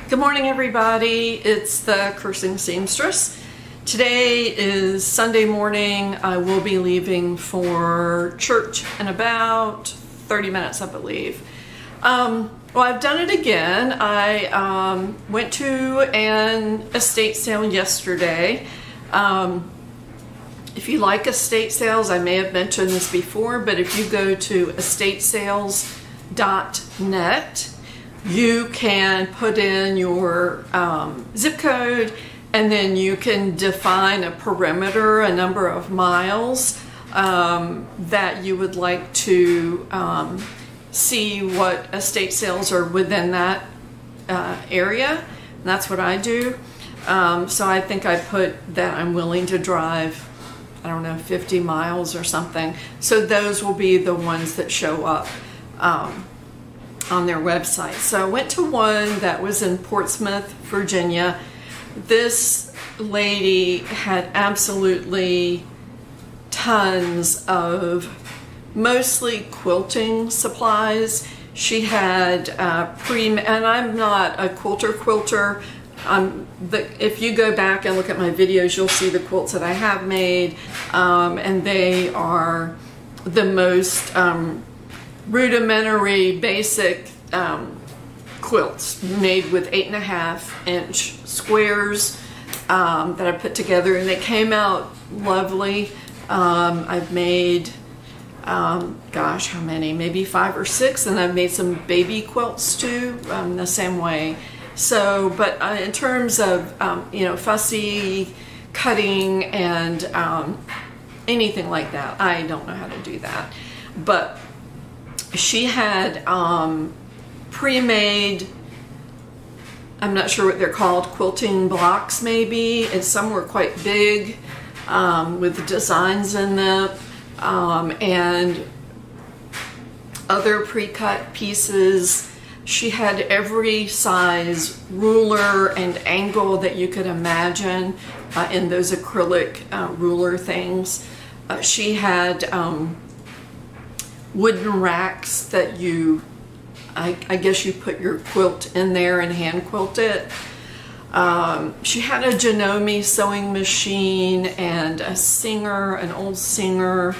Good morning, everybody. It's the Cursing Seamstress. Today is Sunday morning. I will be leaving for church in about 30 minutes, I believe. Well, I've done it again. I went to an estate sale yesterday. If you like estate sales, I may have mentioned this before, but if you go to estatesales.net, you can put in your zip code, and then you can define a perimeter, a number of miles that you would like to see what estate sales are within that area. And that's what I do. So I think I put that I'm willing to drive, I don't know, 50 miles or something. So those will be the ones that show up on their website. So I went to one that was in Portsmouth, Virginia. This lady had absolutely tons of mostly quilting supplies. She had and I'm not a quilter. If you go back and look at my videos, you'll see the quilts that I have made, and they are the most rudimentary, basic quilts made with 8.5-inch squares that I put together, and they came out lovely. I've made, gosh, how many? Maybe 5 or 6, and I've made some baby quilts too, the same way. So, but in terms of, you know, fussy cutting and anything like that, I don't know how to do that. But she had pre-made, I'm not sure what they're called, quilting blocks maybe, and some were quite big with designs in them, and other pre-cut pieces. She had every size ruler and angle that you could imagine in those acrylic ruler things. She had wooden racks that you, I guess you put your quilt in there and hand quilt it. She had a Janome sewing machine and a Singer, an old Singer,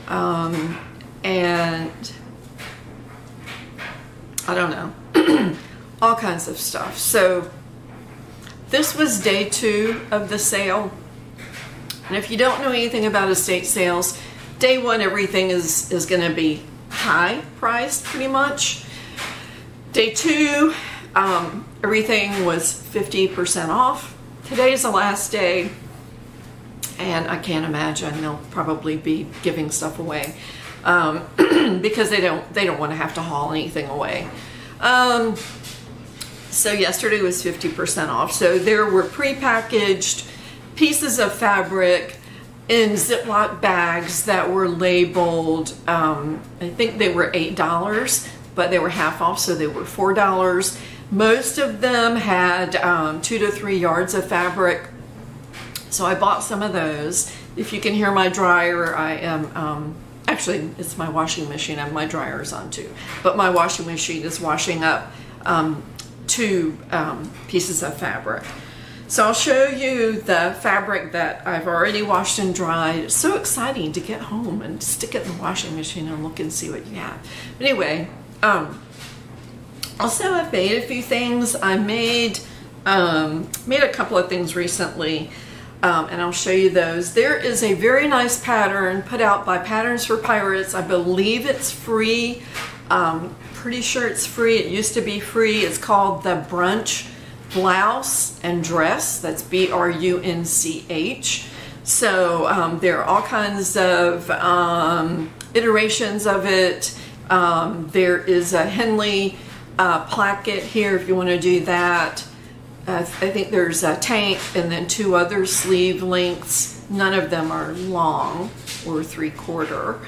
and I don't know, all kinds of stuff. So this was day 2 of the sale. And if you don't know anything about estate sales, day 1 everything is going to be high priced pretty much. Day 2 everything was 50% off. Today's the last day, and I can't imagine they'll probably be giving stuff away because they don't want to have to haul anything away. So yesterday was 50% off. So there were prepackaged pieces of fabric in Ziploc bags that were labeled, I think they were $8, but they were half off, so they were $4. Most of them had 2 to 3 yards of fabric, so I bought some of those. If you can hear my dryer, I am, actually it's my washing machine, and my dryer is on too, but my washing machine is washing up 2 pieces of fabric. So I'll show you the fabric that I've already washed and dried. It's so exciting to get home and stick it in the washing machine and look and see what you have. But anyway, also I've made a few things. I made a couple of things recently, and I'll show you those. There is a very nice pattern put out by Patterns for Pirates. I believe it's free. Pretty sure it's free. It used to be free. It's called the Brunch Blouse and Dress. That's B-R-U-N-C-H. So there are all kinds of iterations of it. There is a Henley placket here if you want to do that. I think there's a tank and then 2 other sleeve lengths. None of them are long or 3/4.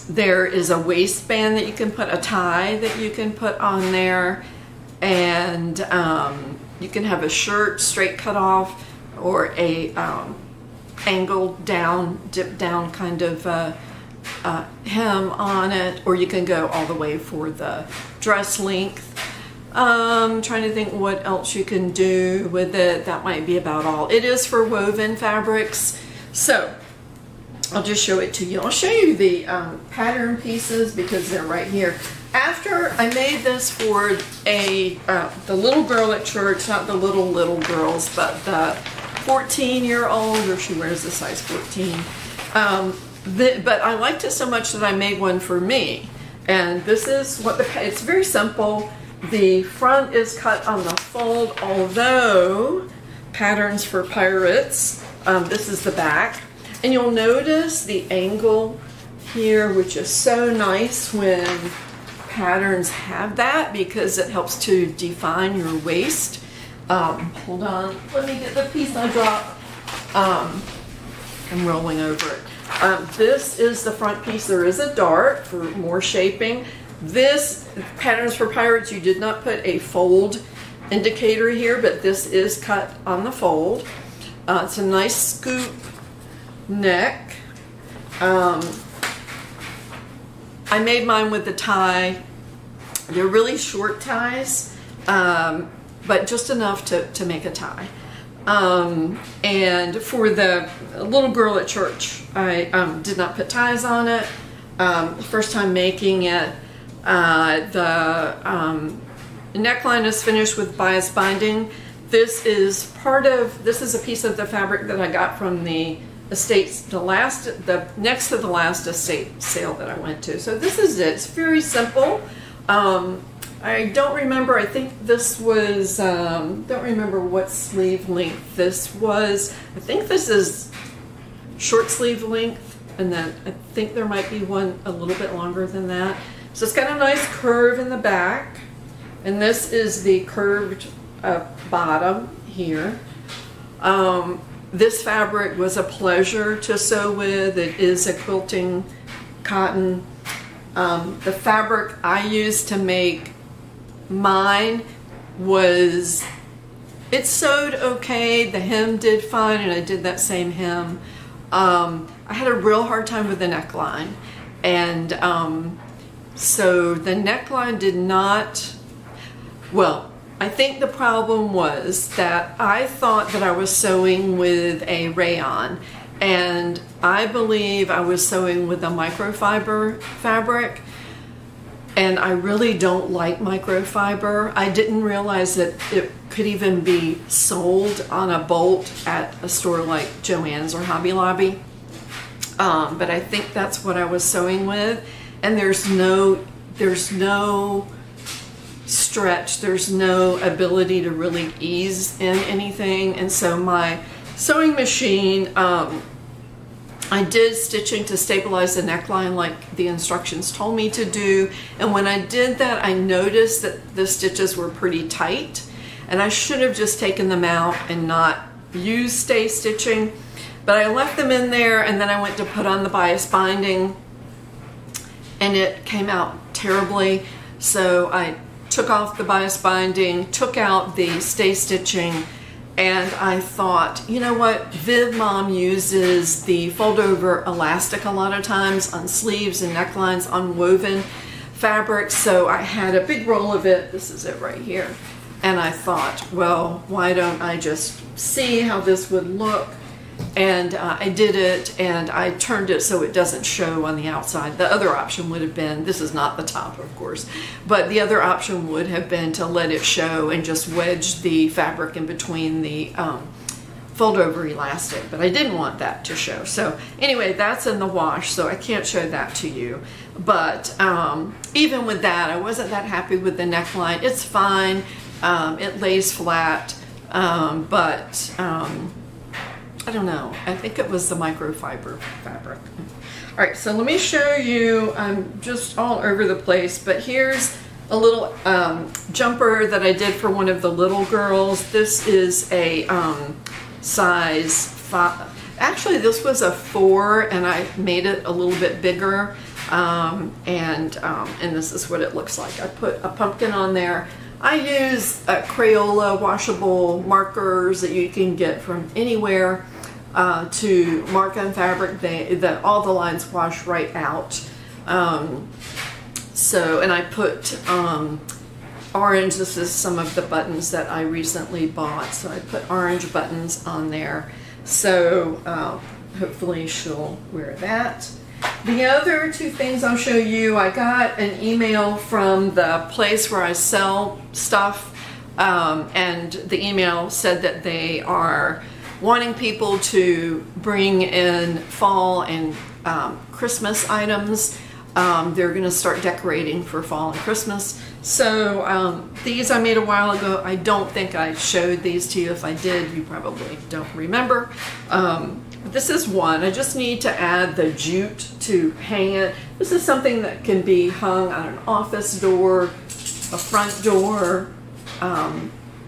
There is a waistband that you can put, a tie that you can put on there, and you can have a shirt straight cut off or a angled down, dip down kind of hem on it, or you can go all the way for the dress length. Trying to think what else you can do with it. That might be about all. It is for woven fabrics. So I'll just show it to you. I'll show you the pattern pieces because they're right here. After I made this for the little girl at church, not the little girls, but the 14-year-old, or she wears a size 14. But I liked it so much that I made one for me. And this is what it's very simple. The front is cut on the fold, although patterns for pirates. This is the back. And you'll notice the angle here, which is so nice when patterns have that because it helps to define your waist. Hold on, let me get the piece I dropped. I'm rolling over it. This is the front piece. There is a dart for more shaping. This patterns for pirates, you did not put a fold indicator here, but this is cut on the fold. It's a nice scoop neck. I made mine with the tie. They're really short ties, but just enough to make a tie. And for the little girl at church, I did not put ties on it. First time making it. The neckline is finished with bias binding. This is a piece of the fabric that I got from the estates, the next to the last estate sale that I went to. So this is it. It's very simple. I don't remember, I think this was, don't remember what sleeve length this was. I think this is short sleeve length, and then I think there might be one a little bit longer than that. So it's got a nice curve in the back, and this is the curved bottom here. This fabric was a pleasure to sew with. It is a quilting cotton. The fabric I used to make mine it sewed okay. The hem did fine, and I did that same hem. I had a real hard time with the neckline, and so the neckline did not, well, I think the problem was that I thought that I was sewing with a rayon, and I believe I was sewing with a microfiber fabric, and I really don't like microfiber. I didn't realize that it could even be sold on a bolt at a store like Joann's or Hobby Lobby, but I think that's what I was sewing with, and there's no stretch, there's no ability to really ease in anything. And so my sewing machine, I did stitching to stabilize the neckline like the instructions told me to do, and when I did that I noticed that the stitches were pretty tight, and I should have just taken them out and not used stay stitching, but I left them in there, and then I went to put on the bias binding and it came out terribly. So I took off the bias binding, took out the stay stitching, and I thought, you know what, Viv Mom uses the fold over elastic a lot of times on sleeves and necklines on woven fabric, so I had a big roll of it. This is it right here, and I thought, well, why don't I just see how this would look? And I did it, and I turned it so it doesn't show on the outside. The other option would have been, this is not the top of course, but the other option would have been to let it show and just wedge the fabric in between the fold over elastic, but I didn't want that to show. So anyway, that's in the wash, so I can't show that to you. But even with that, I wasn't that happy with the neckline. It's fine, it lays flat, but I don't know, I think it was the microfiber fabric. All right, so let me show you, I'm just all over the place, but here's a little jumper that I did for one of the little girls. This is a size 5. Actually, this was a 4, and I made it a little bit bigger, and this is what it looks like. I put a pumpkin on there. I use Crayola washable markers that you can get from anywhere to mark on fabric. All the lines wash right out. And I put orange. This is some of the buttons that I recently bought, so I put orange buttons on there. So hopefully she'll wear that. The other two things I'll show you, I got an email from the place where I sell stuff, and the email said that they are wanting people to bring in fall and Christmas items. They're going to start decorating for fall and Christmas. So these I made a while ago. I don't think I showed these to you. If I did, you probably don't remember. This is one. I just need to add the jute to hang it. This is something that can be hung on an office door, a front door,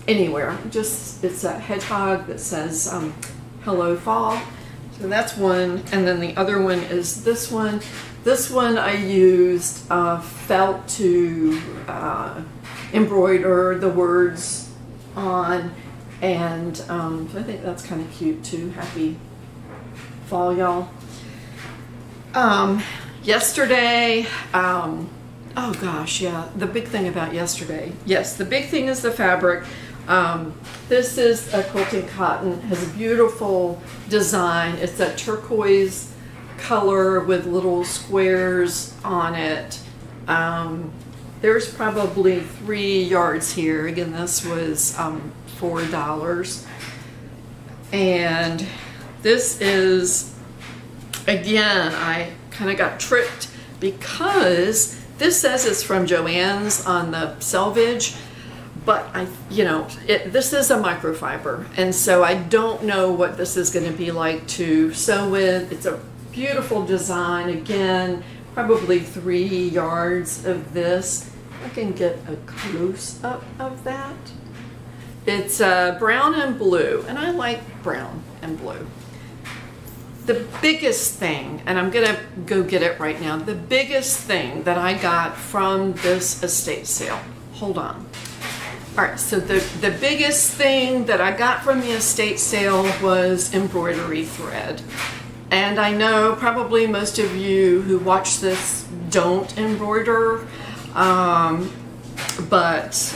anywhere. Just, it's a hedgehog that says hello fall. So that's one. And then the other one is this one. This one I used felt to embroider the words on, and so I think that's kind of cute too. Happy fall, y'all. Yesterday, oh gosh, yeah, the big thing about yesterday. Yes, the big thing is the fabric. This is a quilting cotton, has a beautiful design. It's a turquoise color with little squares on it. There's probably 3 yards here. Again, this was $4. And this is, again, I kind of got tricked because this says it's from Joann's on the selvage, but this is a microfiber, and so I don't know what this is going to be like to sew with. It's a beautiful design. Again, probably 3 yards of this. I can get a close up of that. It's brown and blue, and I like brown and blue. The biggest thing, and I'm gonna go get it right now, the biggest thing that I got from this estate sale, hold on. All right, so the biggest thing that I got from the estate sale was embroidery thread. And I know probably most of you who watch this don't embroider, but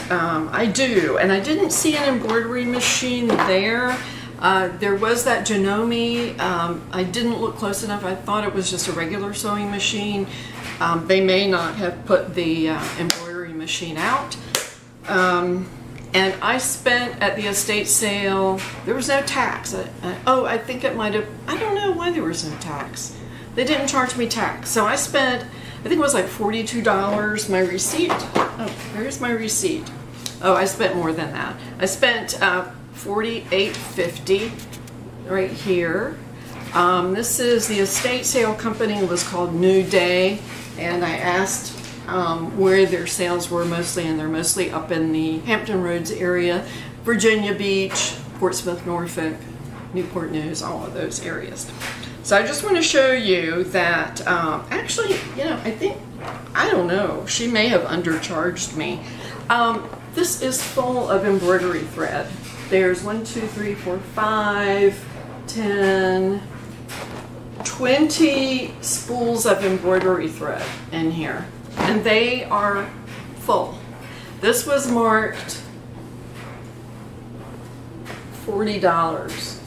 I do. And I didn't see an embroidery machine there. There was that Janome. I didn't look close enough. I thought it was just a regular sewing machine. They may not have put the embroidery machine out. And I spent at the estate sale, there was no tax. Oh, I think it might have, I don't know why there was no tax. They didn't charge me tax. So I spent, I think it was like $42. My receipt, oh, there's my receipt. Oh, I spent more than that. I spent $48.50 right here. This is the estate sale company. It was called New Day, and I asked where their sales were mostly, and they're mostly up in the Hampton Roads area, Virginia Beach, Portsmouth, Norfolk, Newport News, all of those areas. So I just want to show you that actually, I don't know, she may have undercharged me. This is full of embroidery thread. There's 1, 2, 3, 4, 5, 10, 20 spools of embroidery thread in here. And they are full. This was marked $40.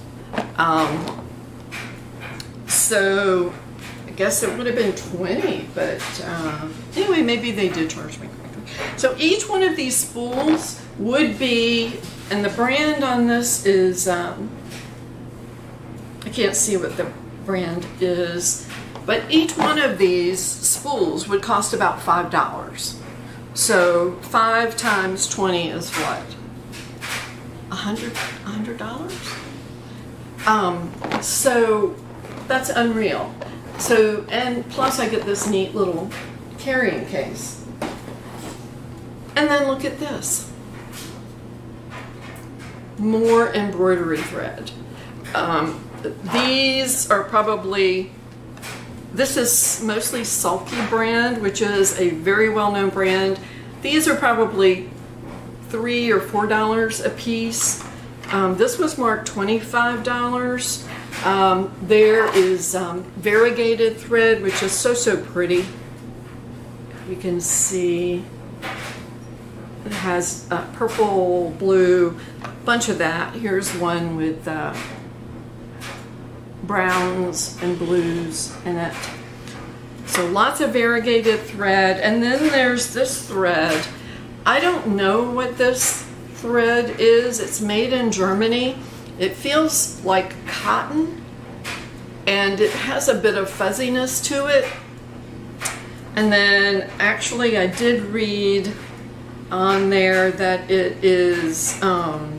So I guess it would have been 20, but anyway, maybe they did charge me correctly. So each one of these spools would be, and the brand on this is, I can't see what the brand is, but each one of these spools would cost about $5. So 5 times 20 is what? $100? So that's unreal. So, and plus I get this neat little carrying case. And then look at this. More embroidery thread. These are probably, this is mostly Sulky brand, which is a very well-known brand. These are probably $3 or $4 a piece. This was marked $25. There is variegated thread, which is so pretty. You can see It has purple, blue, bunch of that. Here's one with browns and blues in it. So lots of variegated thread. And then there's this thread. I don't know what this thread is. It's made in Germany. It feels like cotton, and it has a bit of fuzziness to it. And then actually I did read on there that it is 50%,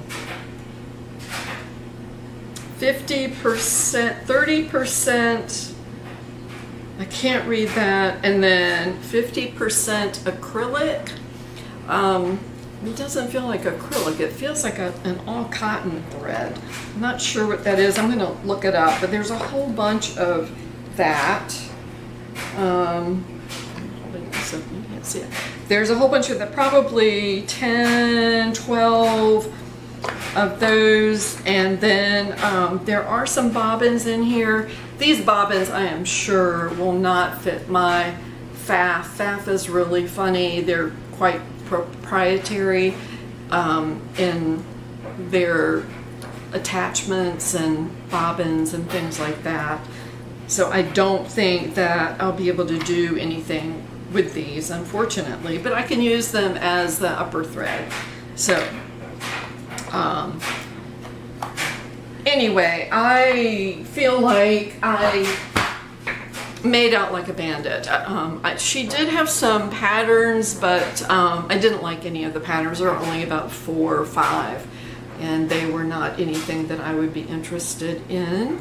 30%, I can't read that, and then 50% acrylic. It doesn't feel like acrylic, it feels like an all cotton thread. I'm not sure what that is, I'm going to look it up, but there's a whole bunch of that. So you can't see it. There's a whole bunch of that, probably 10, 12 of those, and then there are some bobbins in here. These bobbins, I am sure, will not fit my faff. Faff is really funny. They're quite proprietary in their attachments and bobbins and things like that. So I don't think that I'll be able to do anything with these, unfortunately, but I can use them as the upper thread. So anyway, I feel like I made out like a bandit. She did have some patterns, but I didn't like any of the patterns. There were only about 4 or 5, and they were not anything that I would be interested in.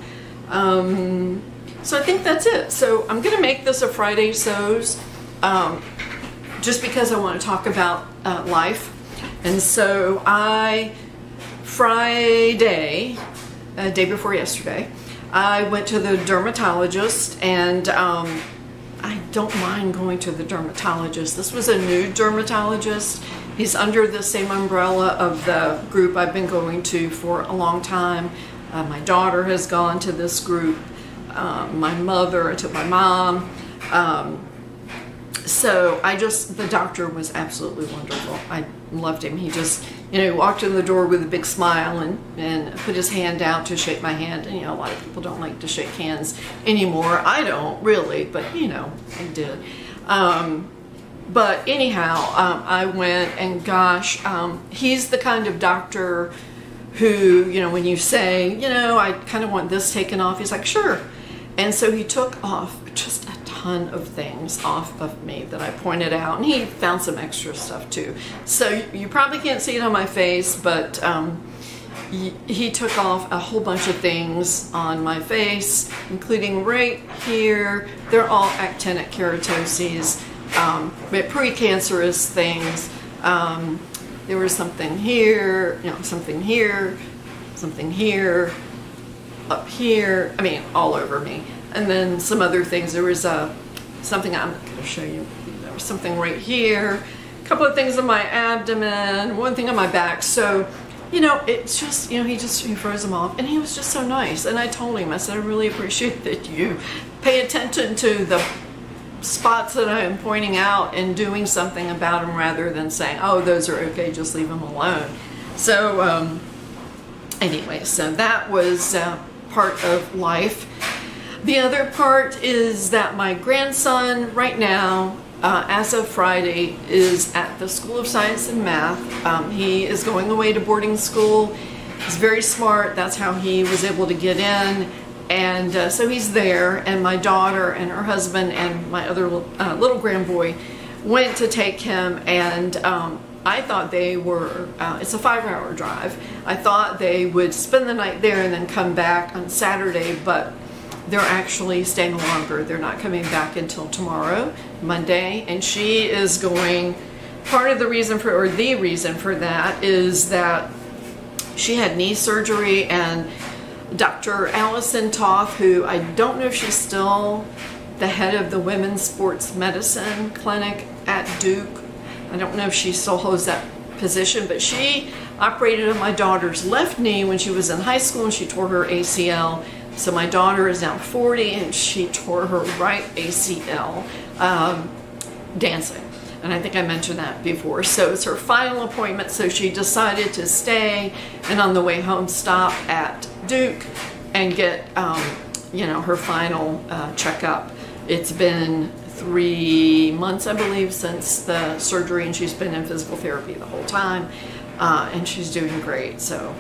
So I think that's it. So I'm going to make this a Friday Sews, just because I want to talk about life. And so Friday, day before yesterday, I went to the dermatologist, and I don't mind going to the dermatologist. This was a new dermatologist. He's under the same umbrella of the group I've been going to for a long time. My daughter has gone to this group. My mother, I took my mom. So the doctor was absolutely wonderful. I loved him. He just, he walked in the door with a big smile and put his hand out to shake my hand. And, a lot of people don't like to shake hands anymore. I don't really, but, I did. But anyhow, I went, and gosh, he's the kind of doctor who, when you say, I kind of want this taken off, he's like, sure. And so he took off just a ton of things off of me that I pointed out, and he found some extra stuff too. So you probably can't see it on my face, but he took off a whole bunch of things on my face, including right here. They're all actinic keratoses, but precancerous things. There was something here, something here, something here, up here, all over me. And then some other things. There was something, I'm going to show you. There was something right here, a couple of things on my abdomen, one thing on my back. So, it's just, he froze them off, and he was just so nice. And I told him, I said, I really appreciate that you pay attention to the spots that I am pointing out and doing something about them, rather than saying, oh, those are okay, just leave them alone. So, anyway, so that was part of life. The other part is that my grandson right now, as of Friday, is at the School of Science and Math. He is going away to boarding school. He's very smart. That's how he was able to get in. And so he's there, and my daughter and her husband and my other little grandboy went to take him, and I thought they were, it's a 5-hour drive. I thought they would spend the night there and then come back on Saturday, but they're actually staying longer. They're not coming back until tomorrow, Monday, and she is going. Part of the reason for, or the reason for that, is that she had knee surgery, and Dr. Allison Toth, who I don't know if she's still the head of the women's sports medicine clinic at Duke. I don't know if she still holds that position, but she operated on my daughter's left knee when she was in high school, and she tore her ACL. So my daughter is now 40, and she tore her right ACL dancing. and I think I mentioned that before. So it's her final appointment, so she decided to stay and on the way home stop at Duke and get you know, her final checkup. It's been 3 months, I believe, since the surgery, and she's been in physical therapy the whole time, and she's doing great. So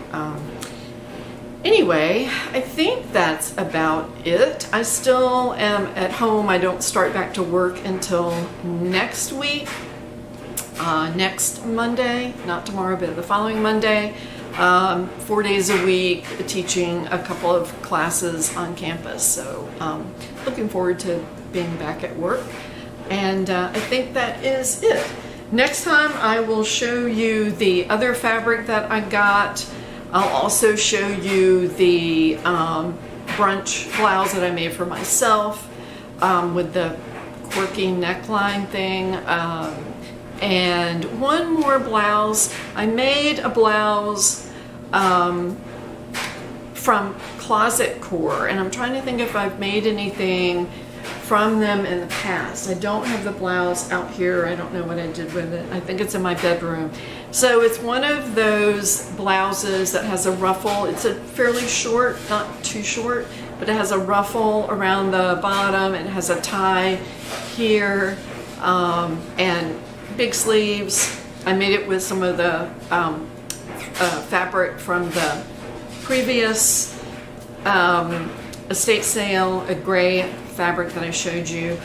anyway, I think that's about it. I still am at home. I don't start back to work until next week, next Monday, not tomorrow, but the following Monday. 4 days a week, teaching a couple of classes on campus. So looking forward to being back at work. And I think that is it. Next time I will show you the other fabric that I got. I'll also show you the brunch blouse that I made for myself with the quirky neckline thing. And one more blouse. I made a blouse from closetcore, and I'm trying to think if I've made anything from them in the past. I don't have the blouse out here. I don't know what I did with it. I think it's in my bedroom. So it's one of those blouses that has a ruffle. It's a fairly short, not too short, but it has a ruffle around the bottom. It has a tie here, and big sleeves. I made it with some of the fabric from the previous estate sale, a gray fabric that I showed you.